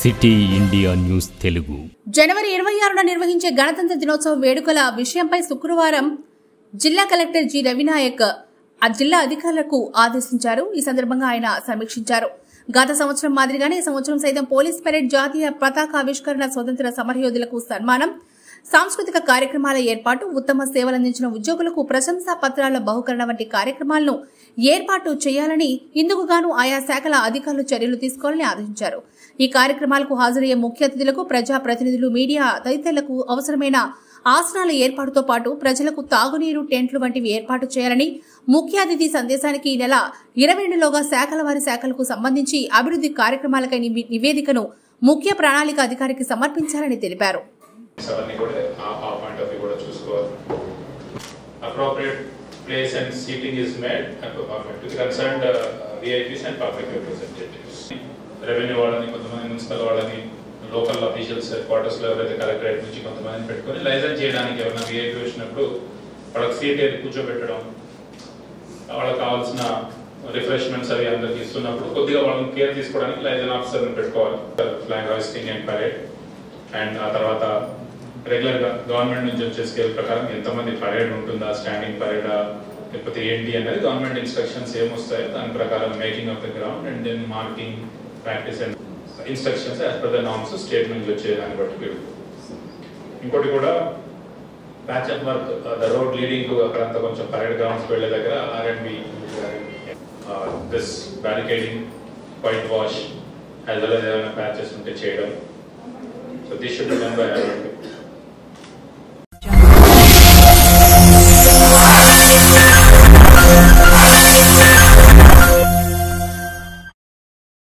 City India news Telugu జనవరి 26న నిర్వహించే గణతంత్ర దినోత్సవ వేడుకల విషయంపై శుక్రవారం జిల్లా కలెక్టర్ జి రవినాయక్ ఆ జిల్లా అధికారులకు ఆదేశించారు. ఈ సందర్భంగా ఆయన సమీక్షించారు. గత సంవత్సరం మాదిరిగానే ఈ సంవత్సరం సైతం పోలీస్ పరేడ్, జాతీయ పతాకావిష్కరణ, స్వతంత్ర సమరయోధులకు సన్మానం, సాంస్కృతిక కార్యక్రమాల ఏర్పాటు, ఉత్తమ సేవలందించిన ఉద్యోగులకు ప్రశంసా పత్రాల బహుకరణ వంటి కార్యక్రమాలను ఏర్పాటు చేయాలని, ఇందుకుగాను ఆయా శాఖల అధికారులు చర్యలు తీసుకోవాలని ఆదేశించారు. ఈ కార్యక్రమాలకు హాజరయ్యే ముఖ్య అతిథులకు, ప్రజాప్రతినిధులు, మీడియా తదితరులకు అవసరమైన ఆసనాల ఏర్పాటుతో పాటు ప్రజలకు తాగునీరు, టెంట్లు వంటివి ఏర్పాటు చేయాలని, ముఖ్య అతిథి సందేశానికి ఈ నెల 22లోగా శాఖల వారి శాఖలకు సంబంధించి అభివృద్ది కార్యక్రమాలకై నివేదికను ముఖ్య ప్రణాళిక అధికారికి సమర్పించాలని తెలిపారు. Place and seating is made to the concerned VIPs and public representatives. Revenue వాళ్ళని, కొంతమంది మున్సిపల్ వాళ్ళని, లోకల్ అఫీషియల్స్ క్వార్టర్స్ లో ఎవరైతే కలెక్టరేట్ నుంచి కొంతమందిని పెట్టుకుని లైసెన్స్ చేయడానికి ఎవరైనా విఐపి వచ్చినప్పుడు వాళ్ళకి సీట్ ఏది కూర్చోబెట్టడం, వాళ్ళకి కావాల్సిన రిఫ్రెష్మెంట్స్ అవి అందరికి ఇస్తున్నప్పుడు కొద్దిగా వాళ్ళని కేర్ తీసుకోవడానికి లైసెన్స్ ఆఫీసర్ని పెట్టుకోవాలి. Flag hoisting and parade, and ఆ తర్వాత రెగ్యులర్ గా గవర్నమెంట్ నుంచి వచ్చే స్కేల్ ప్రకారం ఎంతమంది పరేడ్ ఉంటుందా, స్టాండింగ్ పరేడా లేకపోతే ఏంటి అనేది గవర్నమెంట్ ఇన్స్ట్రక్షన్స్ ఏమొస్తాయో దాని ప్రకారం making of the ground and then marking, practice and instructions as per the norms state నుంచి వచ్చే దాన్ని బట్టి. ఇంకోటి కూడా patch up work, the road leading to అక్కడంతా కొంచెం పరేడ్ గ్రౌండ్స్ వెళ్లే దగ్గర R&B, this barricading, white wash as well as ఏమైనా ప్యాచెస్ ఉంటే చేయడం. So this should be done by R&B.